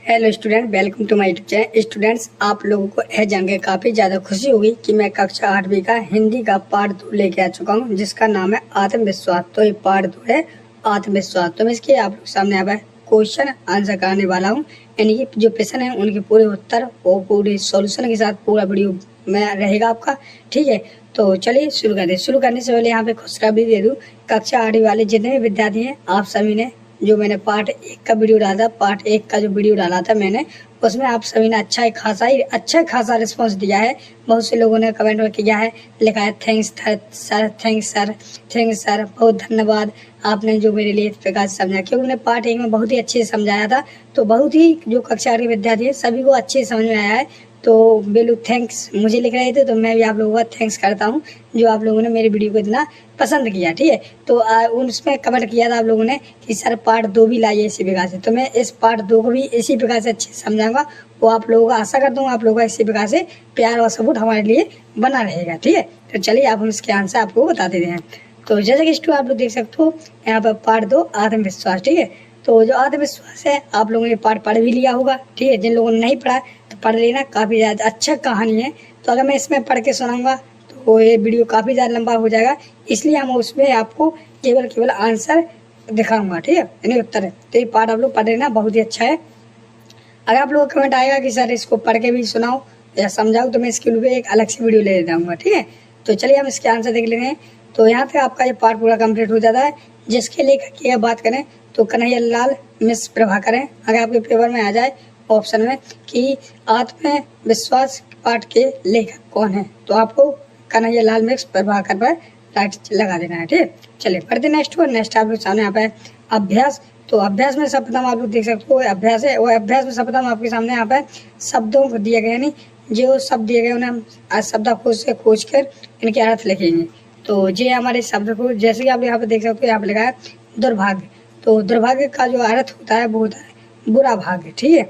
Hello student, welcome to my YouTube channel. Students, आप लोगों को यह जानकर काफ़ी ज़्यादा खुशी होगी कि मैं कक्षा 8वीं का हिंदी का पार्ट 2 लेके आ चुका हूँ, जिसका नाम है आत्मविश्वास। तो ये पार्ट 2 है आत्मविश्वास। तो मैं इसके आप लोग सामने यहाँ पर क्वेश्चन आंसर कराने वाला हूँ, यानी कि जो प्रश्न है उनके पूरे उत्तर और पूरे सॉल्यूशन के साथ पूरा वीडियो में रहेगा आपका। ठीक है, तो चलिए शुरू कर दें। शुरू करने से पहले यहाँ पे खुशखबरी दे दूँ, कक्षा 8वीं वाले जितने भी विद्यार्थी हैं, आप सभी ने जो मैंने पार्ट 1 का वीडियो डाला था, पार्ट 1 का जो वीडियो डाला था मैंने, उसमें आप सभी ने अच्छा खासा रिस्पांस दिया है। बहुत से लोगों ने कमेंट में किया है, लिखा है थैंक्स सर, बहुत धन्यवाद, आपने जो मेरे लिए इस प्रकार से समझा। क्योंकि मैंने पार्ट 1 में बहुत ही अच्छे से समझाया था, तो बहुत ही जो कक्षा 8 के विद्यार्थी है सभी को अच्छे से समझ में आया है। तो बेलू थैंक्स मुझे लिख रहे थे, तो मैं भी आप लोगों का थैंक्स करता हूँ जो आप लोगों ने मेरे वीडियो को इतना पसंद किया। ठीक है, तो उसमें कमेंट किया था आप लोगों ने कि सर पार्ट 2 भी लाइए इसी प्रकार से। तो मैं इस पार्ट 2 को भी इसी प्रकार से अच्छे से समझाऊंगा। वो आप लोगों का आशा करता हूँ आप लोगों का इसी प्रकार से प्यार और सपोर्ट हमारे लिए बना रहेगा। ठीक है, तो चलिए आप हम इसके आंसर आपको बता देते हैं। तो जैसे कि स्टूडेंट आप लोग देख सकते हो यहाँ पर पार्ट 2 आत्मविश्वास। ठीक है, तो जो आत्मविश्वास है आप लोगों ने पार्ट पढ़ भी लिया होगा। ठीक है, जिन लोगों ने नहीं पढ़ा तो पढ़ लेना, काफ़ी ज़्यादा अच्छा कहानी है। तो अगर मैं इसमें पढ़ के सुनाऊंगा तो ये वीडियो काफ़ी ज़्यादा लंबा हो जाएगा, इसलिए हम उसमें आपको केवल आंसर दिखाऊंगा। ठीक है, यानी उत्तर है। तो ये पार्ट आप लोग पढ़ लेना, बहुत ही अच्छा है। अगर आप लोगों का कमेंट आएगा कि सर इसको पढ़ के भी सुनाओ या समझाओ, तो मैं इसके लिए एक अलग से वीडियो ले जाऊँगा। ठीक है, तो चलिए हम इसके आंसर देख लेते हैं। तो यहाँ तक आपका ये पार्ट पूरा कंप्लीट हो जाता है। जिसके लेखक की बात करें तो कन्हैया लाल मिस प्रभाकर हैं। अगर आपके पेपर में आ जाए ऑप्शन में कि आत्मविश्वास पाठ के लेखक कौन है, तो आपको कन्हैया लाल मिस प्रभाकर पर राइट लगा देना है। ठीक है, चलिए पढ़ते नेक्स्ट आप लोग सामने यहाँ पे अभ्यास। तो अभ्यास में सर्वप्रथम आप लोग देख सकते हो अभ्यास है, वो अभ्यास में सर्वप्रथम आपके सामने यहाँ पे शब्दों को दिए गए, यानी जो शब्द दिए गए उन्हें हम शब्दकोश से खोज कर इनके अर्थ लिखेंगे। तो ये हमारे शब्द को, जैसे कि आप यहाँ पे देख सकते हो, यहाँ पे लिखा है दुर्भाग्य। तो दुर्भाग्य का जो अर्थ होता है वो होता है बुरा भाग्य। ठीक है,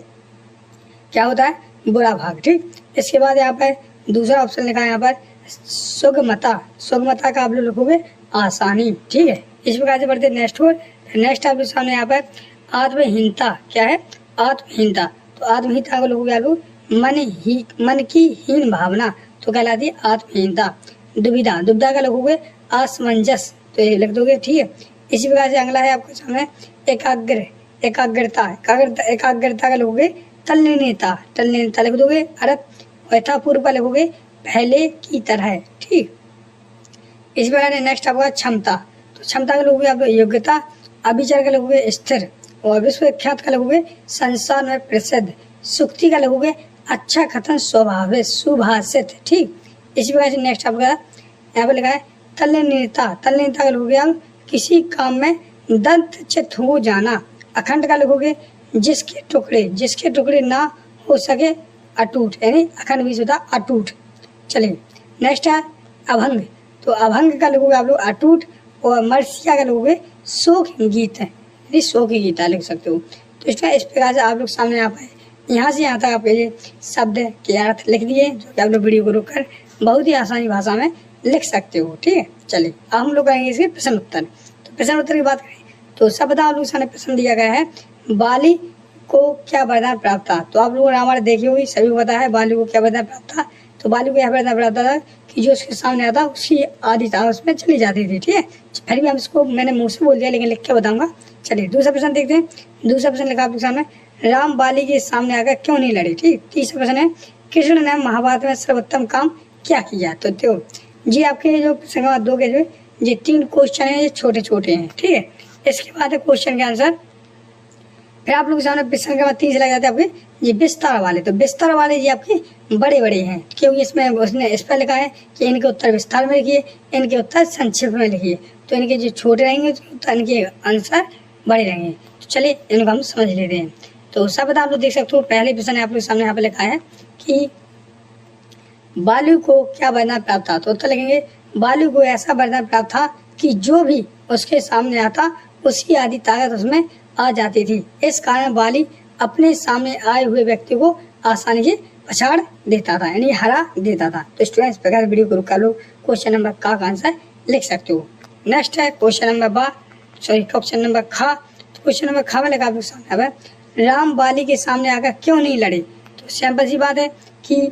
क्या होता है? बुरा भाग्य। ठीक, इसके बाद यहाँ पर दूसरा ऑप्शन लिखा है यहाँ पर सुगमता का आप लोग लिखोगे आसानी। ठीक है, इस प्रकार से बढ़ते नेक्स्ट आप लोग सामने यहाँ पर आत्महीनता। क्या है? आत्महीनता। तो आत्महीनता को लिखोगे आप लोग मन की हीन भावना, तो कहलाती है आत्महीनता। दुविधा का लिखोगे असमंजस, तो ये लिख दोगे। ठीक है, इसी प्रकार से अगला है आपके सामने एकाग्रता का लिखोगे तल्लीनता लिख दोगे। अर्थ यथापूर्व का लिखोगे पहले की तरह। ठीक, इस प्रकार नेक्स्ट आपका क्षमता। तो क्षमता का लिखोगे आप योग्यता। अभिचार का लिखोगे स्थिर, और विश्वविख्यात का लिखोगे संसार में प्रसिद्ध। सुक्ति का लिखोगे अच्छा कथन स्वभाव सुभाषित। ठीक, इसी प्रकार से नेक्स्ट आपका यहाँ पे लिखा है तल्लीनता का लिखोगे आप किसी काम में दंत चित हो जाना। अखंड का लिखोगे जिसके टुकड़े ना हो सके अटूट, यानी अखंड भी होता अटूट। चलिए नेक्स्ट है अभंग। तो अभंग का लिखोगे आप लोग अटूट, और मर्सिया का लिखोगे शोक गीत है, यानी शोक गीता लिख सकते हो। तो इस प्रकार से आप लोग सामने यहाँ पर यहाँ से यहाँ तक आपके ये शब्द के अर्थ लिख दिए, जो कि आप लोग वीडियो को रोककर बहुत ही आसानी भाषा में लिख सकते हो। ठीक है, चलिए अब हम लोग करेंगे इसके प्रश्न उत्तर। तो प्रश्न उत्तर की बात करें तो सब आप लोग सामने प्रश्न दिया गया है, बाली को क्या वरदान प्राप्त था। तो आप लोगों ने हमारे देखी हुई, सभी को पता है बाली को क्या वरदान प्राप्त था। तो बाली को यह वरदान प्राप्त था कि जो उसके सामने आता उसकी आदि था उसमें चली जाती थी। ठीक है, फिर भी हम इसको मैंने मुँह से बोल दिया, लेकिन लिख के बताऊंगा। चलिए दूसरा प्रश्न देखते हैं। दूसरा प्रश्न लिखा आपके सामने, राम बाली के सामने आकर क्यों नहीं लड़े। ठीक, तीसरा प्रश्न है कृष्ण ने महाभारत में सर्वोत्तम काम क्या किया। तो जी आपके जो प्रश्न दो के जो ये 3 क्वेश्चन है, ये छोटे छोटे हैं। ठीक है, इसके बाद है क्वेश्चन के आंसर। फिर आप लोग सामने प्रश्न के बाद 3 से लग जाते हैं आपके ये विस्तार वाले। तो विस्तार वाले ये आपके बड़े हैं, क्योंकि इसमें उसने इस पर लिखा है कि इनके उत्तर विस्तार में लिखिए, इनके उत्तर संक्षिप्त में लिखिए। तो इनके जो छोटे रहेंगे तो इनके आंसर बड़े रहेंगे। तो चलिए इनको हम समझ लेते हैं। तो सब आप लोग देख सकते हो, पहले प्रश्न आप लोग सामने यहाँ पे लिखा है कि बालू को क्या वरदान प्राप्त था। तो उत्तर लिखेंगे बालू को ऐसा वरदान प्राप्त था कि जो भी उसके सामने आता उसकी आदि ताकत उसमें आ जाती थी। इस कारण बाली अपने सामने आए हुए व्यक्ति को आसानी से पछाड़ देता था, यानी हरा देता था। तो स्टूडेंट्स प्रकार वीडियो को रुका लोग क्वेश्चन नंबर का आंसर लिख सकते हो। नेक्स्ट है क्वेश्चन नंबर क्वेश्चन नंबर खा। तो क्वेश्चन नंबर खा में लगा आप लोग सामने राम बाली के सामने आकर क्यों नहीं लड़े। तो सिंपल सी बात है कि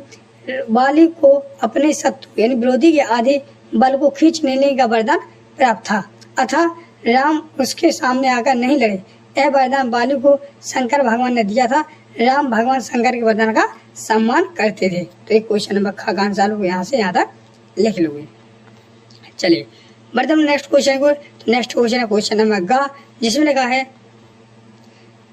बाली को अपने शत्रु यानी विरोधी के आधे बल को खींच लेने का वरदान प्राप्त था, अतः राम उसके सामने आकर नहीं लड़े। यह वरदान बाली को शंकर भगवान ने दिया था। राम भगवान शंकर के वरदान का सम्मान करते थे। तो एक क्वेश्चन नंबर ख का आंसर लोग यहाँ से यहाँ तक लिख लोगे। चलिए बढ़ते हम नेक्स्ट क्वेश्चन को। तो नेक्स्ट क्वेश्चन है क्वेश्चन नंबर ग, जिसमें लिखा है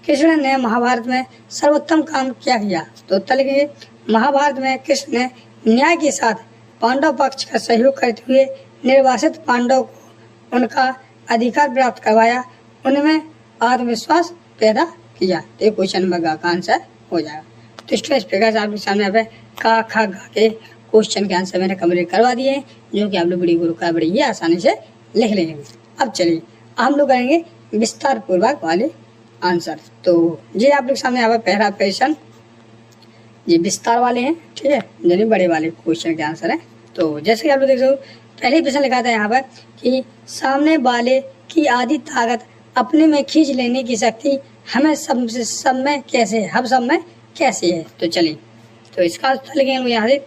कृष्ण ने महाभारत में सर्वोत्तम काम क्या किया। तो उत्तर लिखेंगे महाभारत में कृष्ण ने न्याय के साथ पांडव पक्ष का सहयोग करते हुए निर्वासित पांडव को उनका अधिकार प्राप्त करवाया, उनमें आत्मविश्वास पैदा किया। तो क्वेश्चन नंबर का आंसर हो जाएगा। तो इस प्रकार से आपके सामने यहाँ पे का खा गा के क्वेश्चन के आंसर मैंने कंप्लीट करवा दिए हैं, जो कि आप लोग वीडियो को रुका बड़ी ये आसानी से लिख लेंगे। अब चलिए हम लोग करेंगे विस्तार पूर्वक वाले आंसर। तो ये आप लोग सामने यहाँ पे पहला क्वेश्चन ये विस्तार वाले हैं, ठीक है, यानी बड़े वाले क्वेश्चन के आंसर है। तो जैसे कि आप लोग देख सकते हो पहले प्रश्न लिखा था यहाँ पर कि सामने वाले की आधी ताकत अपने में खींच लेने की शक्ति हमें सब में कैसे है, हम सब में कैसे है। तो चलिए तो इसका उत्तर लिखेंगे यहाँ से।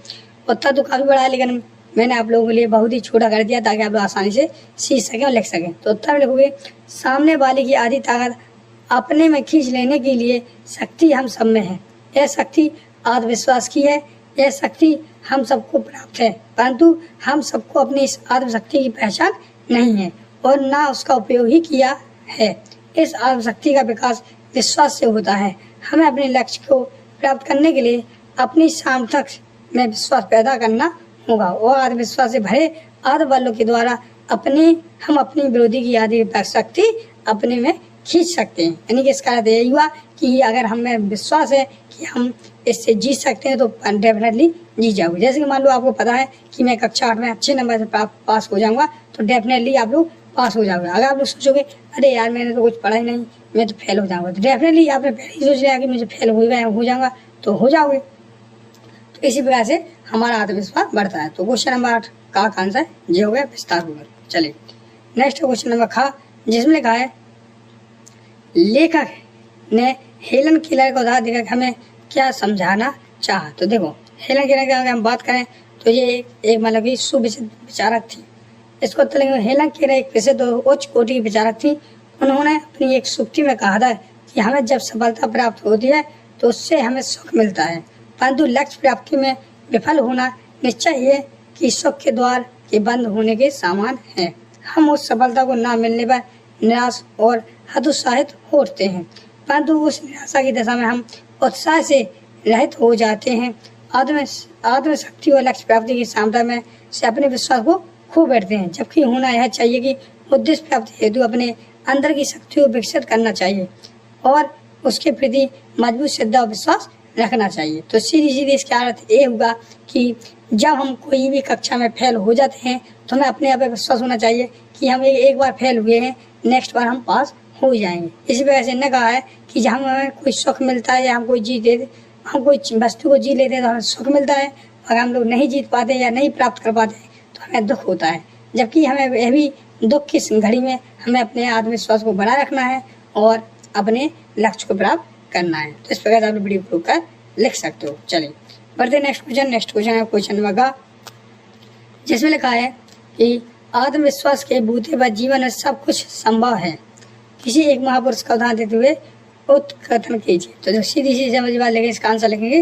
उत्तर तो काफी बड़ा है लेकिन मैंने आप लोगों के लिए बहुत ही छोटा कर दिया ताकि आप लोग आसानी से सीख सकें और लिख सकें। तो उत्तर लिखोगे सामने वाले की आधी ताकत अपने में खींच लेने के लिए शक्ति हम सब में है। यह शक्ति आत्मविश्वास की है, यह शक्ति हम सबको प्राप्त है, परंतु हम सबको अपनी इस आत्मशक्ति की पहचान नहीं है और ना उसका उपयोग ही किया है। इस आत्मशक्ति का विकास विश्वास से होता है। हमें अपने लक्ष्य को प्राप्त करने के लिए अपनी सामर्थ्य में विश्वास पैदा करना होगा और आत्मविश्वास से भरे आत्मबलों के द्वारा हम अपनी विरोधी की आदि शक्ति अपने में खींच सकते हैं। यानी कि इसका अर्थ यही हुआ कि अगर हमें विश्वास है कि हम इससे जीत सकते हैं तो डेफिनेटली जीत जाओगे। जैसे कि मान लो आपको पता है कि मैं कक्षा 8 में अच्छे नंबर से पास हो जाऊंगा तो डेफिनेटली आप लोग पास हो जाओगे। अगर आप लोग सोचोगे अरे यार मैंने तो कुछ पढ़ा ही नहीं, मैं तो फेल हो जाऊंगा, तो डेफिनेटली आपने पहले ही सोच लिया कि मुझे फेल हो जाऊंगा तो हो जाओगे। तो इसी प्रकार से हमारा आत्मविश्वास बढ़ता है। तो क्वेश्चन नंबर 8 का आंसर ये हो गया विस्तार पूर्वक। चलिए नेक्स्ट क्वेश्चन नंबर ख, जिसमें लिखा है लेखक ने हेलन केलर का उदाहरण देकर हमें क्या समझाना चाहा। तो देखो हेलन केलर की अगर हम बात करें तो ये एक मतलब की सुविचारक थी। इसको हेलन केलर एक प्रसिद्ध उच्च कोटि की विचारक थी। उन्होंने अपनी एक सूक्ति में कहा था कि हमें जब सफलता प्राप्त होती है तो उससे हमें सुख मिलता है, परंतु लक्ष्य प्राप्ति में विफल होना निश्चय है कि सुख के द्वार के बंद होने के समान है। हम उस सफलता को न मिलने पर निराश और हतोत्साहित होते हैं, परंतु उस निराशा की दशा में हम उत्साह से रहित हो जाते हैं। आत्मशक्ति और लक्ष्य प्राप्ति की क्षमता में से अपने विश्वास को खो बैठते हैं, जबकि होना यह चाहिए कि उद्देश्य प्राप्ति हेतु अपने अंदर की शक्ति को विकसित करना चाहिए और उसके प्रति मजबूत श्रद्धा और विश्वास रखना चाहिए। तो सीधे इसका अर्थ ये होगा कि जब हम कोई भी कक्षा में फेल हो जाते हैं तो हमें अपने आप पे विश्वास होना चाहिए कि हम एक बार फेल हुए हैं, नेक्स्ट बार हम पास हो जाएंगे। इसी वजह से ने कहा है कि जब हमें कोई सुख मिलता है या हम कोई वस्तु को जीत लेते हैं तो हमें सुख मिलता है, अगर हम लोग नहीं जीत पाते या नहीं प्राप्त कर पाते तो हमें दुख होता है। जबकि हमें यह भी दुख की घड़ी में हमें अपने आत्मविश्वास को बनाए रखना है और अपने लक्ष्य को प्राप्त करना है। तो इस प्रकार आप वीडियो को कर लिख सकते हो। चलिए बढ़ते नेक्स्ट क्वेश्चन है क्वेश्चन नंबर का, जिसमें लिखा है कि आत्मविश्वास के बूते पर जीवन में सब कुछ संभव है। किसी एक महापुरुष का उदाहरण देते हुए उत्कथन कीजिए। तो जो सीधी समझ बात लेंगे इसका आंसर लिखेंगे,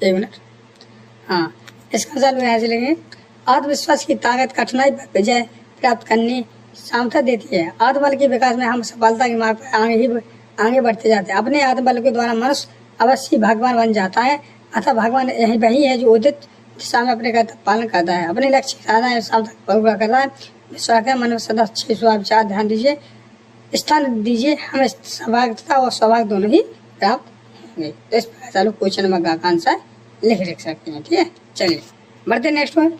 एक मिनट, हाँ इसका आंसर यहाँ से लिखेंगे आत्मविश्वास की ताकत कठिनाई पर विजय प्राप्त करने सामर्थ्य देती है। आत्मबल के विकास में हम सफलता के मार्ग पर आगे बढ़ते जाते हैं। अपने आत्मबल के द्वारा मनुष्य अवश्य भगवान बन जाता है, अतः भगवान यही वही है जो उदित दिशा में अपने कर्तव्य पालन करता है, अपने लक्ष्य साधना सामर्थ्य पूरा करता है। विश्वास मन में सदा अच्छे विचार ध्यान दीजिए, स्थान दीजिए, हमें सौभाग्यता और सौभाग्य दोनों ही प्राप्त होंगे। तो इस प्रकार चलो क्वेश्चन नंबर का आंसर लिख सकते हैं। ठीक है, चलिए बढ़ते नेक्स्ट में।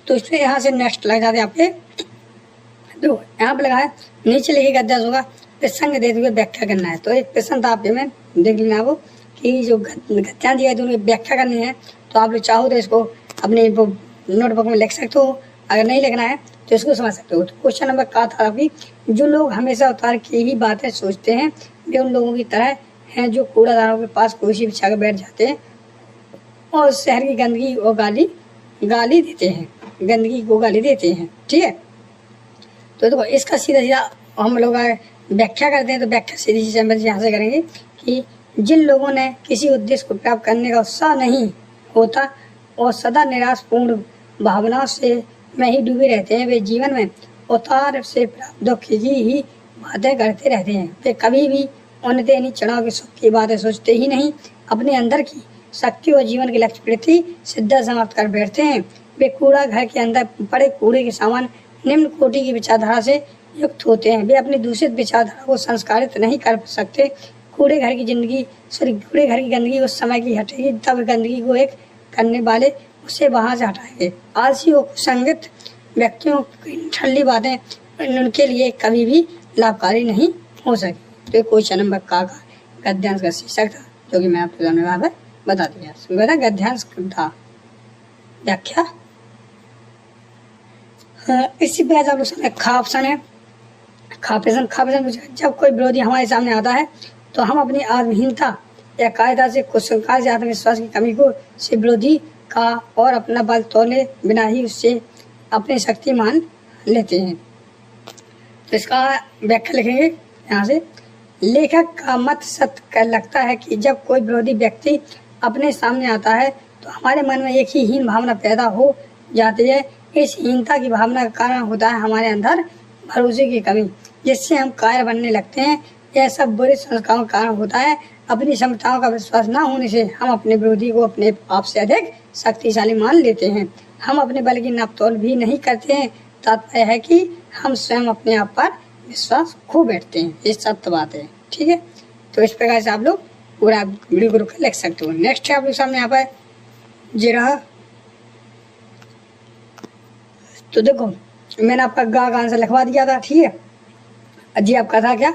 तो इसलिए यहाँ से नेक्स्ट लग जाते आपके, तो यहाँ पे लगा है नीचे लिखे का अध्यास होगा प्रसंग देते हुए व्याख्या करना है। तो एक प्रश्न था आपके में देख लेना वो कि जो गद्यां दिया है तो उनकी व्याख्या करनी है। तो आप लोग चाहो तो इसको अपने नोटबुक में लिख सकते हो, अगर नहीं लिखना है तो इसको समझ सकते हो। तो क्वेश्चन नंबर का था कि जो लोग हमेशा उतार की ही बातें सोचते हैं वे उन लोगों की तरह हैं जो कूड़ादानों के पास कुर्सी बिछा कर बैठ जाते हैं और शहर की गंदगी और गाली देते हैं, गंदगी को गाली देते हैं। ठीक है, तो देखो इसका सीधा सीधा हम लोग व्याख्या करते हैं। तो व्याख्या सीधी सी हम यहाँ से करेंगे कि जिन लोगों ने किसी उद्देश्य को प्राप्त करने का उत्साह नहीं होता और सदा निराशपूर्ण भावनाओं से में ही डूबे रहते हैं, वे जीवन में उतार से प्राप्त दुख की ही बातें करते रहते हैं। वे कभी भी उन्नति यानी चढ़ाव के सुख की बातें सोचते ही नहीं, अपने अंदर की शक्ति और जीवन के लक्ष्य प्रति सिद्धा समाप्त कर बैठते हैं। वे कूड़ा घर के अंदर पड़े कूड़े के समान निम्न कोटि की विचारधारा से युक्त होते हैं। वे अपनी दूषित विचारधारा को संस्कारित नहीं कर सकते। कूड़े घर की गंदगी उस समय की हटेगी तब गंदगी को एक करने वाले उसे वहां से हटाएंगे। आलसी और कुसंगत व्यक्तियों की ठल्ली बातें उनके लिए कभी भी लाभकारी नहीं हो सकी। तो क्वेश्चन नंबर का गद्यांश का शीर्षक था जो कि मैं आपके सामने बता दिया। गद्यांश था व्याख्या। इसी प्रकार आप लोग सामने खा ऑप्शन है। जब कोई विरोधी हमारे सामने आता है तो हम अपनी आत्महीनता या कायदा से कुसंस्कार से आत्मविश्वास की कमी को से विरोधी का और अपना बल तोड़ने बिना ही उससे अपनी शक्ति मान लेते हैं। तो इसका व्याख्या लिखेंगे यहाँ से। लेखक का मत सत्य लगता है कि जब कोई विरोधी व्यक्ति अपने सामने आता है तो हमारे मन में एक ही हीन भावना पैदा हो जाती है। इस हीनता की भावना का कारण होता है हमारे अंदर भरोसे की कमी, जिससे हम कायर बनने लगते हैं। यह सब बुरे संस्कारों का कारण होता है। अपनी क्षमताओं का विश्वास न होने से हम अपने विरोधी को अपने आप से अधिक शक्तिशाली मान लेते हैं। हम अपने बल की नापतोल भी नहीं करते हैं। तात्पर्य है कि हम स्वयं अपने आप पर विश्वास खो बैठते हैं। ये सत्य बात है। ठीक है, तो इस प्रकार से आप लोग पूरा वीडियो को लिख सकते हो। नेक्स्ट है आप लोग सामने यहाँ पर जी रहा। तो देखो मैंने आपका गा का आंसर लिखवा दिया था। ठीक है जी, आपका था क्या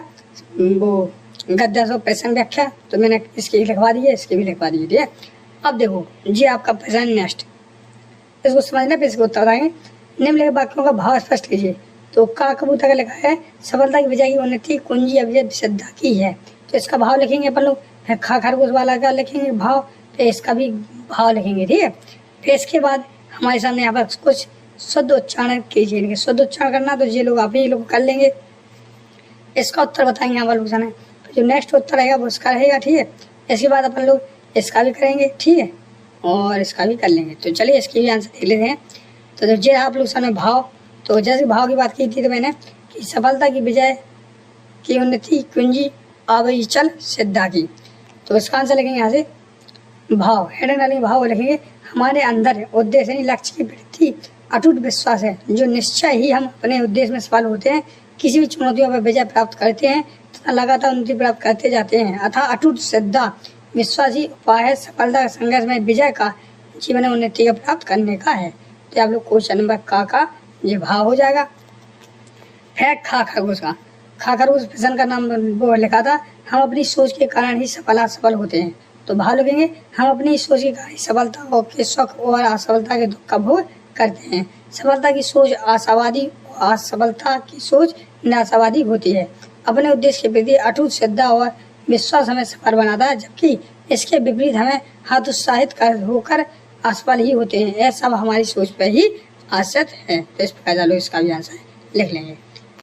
वो गद्यांश और प्रश्न व्याख्या, तो मैंने इसकी लिखवा दी है, इसकी भी लिखवा दी है। ठीक है, अब देखो जी आपका प्रश्न नेक्स्ट, इसको समझना फिर इसको उत्तर बताएंगे। निम्नलिखित वाक्यों का भाव स्पष्ट कीजिए। तो का कबूतर का लिखा है सफलता की विजय की उन्नति कुंजी अभिजय श्रद्धा की है। तो इसका भाव लिखेंगे अपन लोग। फिर खा खरगोश वाला का लिखेंगे भाव, फिर इसका भी भाव लिखेंगे। ठीक है, फिर इसके बाद हमारे सामने यहाँ पर कुछ शुद्ध उच्चारण कीजिए। शुद्ध उच्चारण करना तो ये लोग आप ही लोग कर लेंगे। इसका उत्तर बताएंगे यहाँ पर लोग जाने। जो नेक्स्ट उत्तर रहेगा वो इसका रहेगा। ठीक है, इसके बाद अपन लोग इसका भी करेंगे। ठीक है, और इसका भी कर लेंगे। तो चलिए इसकी भी आंसर देख लेते हैं। तो जो आप लोग सामने भाव, तो जैसे भाव की बात की थी तो मैंने कि सफलता की विजय की उन्नति कुंजी अविचल सिद्धा की। तो इसका आंसर लिखेंगे यहाँ से भाव, हेडिंग डालेंगे भाव लिखेंगे। हमारे अंदर उद्देश्य यानी लक्ष्य की वृत्ति अटूट विश्वास है जो निश्चय ही हम अपने उद्देश्य में सफल होते हैं। किसी भी चुनौतियों पर विजय प्राप्त करते हैं तथा लगातार उन्नति प्राप्त करते जाते हैं। अतः अटूट श्रद्धा विश्वासी उपाय है सफलता का संघर्ष में विजय का जीवन में उन्नति का प्राप्त करने का है। तो आप लोग क्वेश्चन नंबर का ये भाव हो जाएगा। है खा खरगोश प्रश्न का नाम वो लिखा था हम अपनी सोच के कारण ही सफल होते हैं। तो भाव लिखेंगे हम अपनी सोच के कारण सफलता के सुख और असफलता के दुख का भोग करते हैं। सफलता की सोच आशावादी, असफलता की सोच निराशावादी होती है। अपने उद्देश्य के प्रति अटूट श्रद्धा और विश्वास हमें सफल बनाता है, जबकि इसके विपरीत हमें हतोत्साहित होकर असफल ही होते हैं। यह सब हमारी सोच पर ही आश्रित है। तो इस प्रकार चलो इसका भी आंसर लिख लेंगे।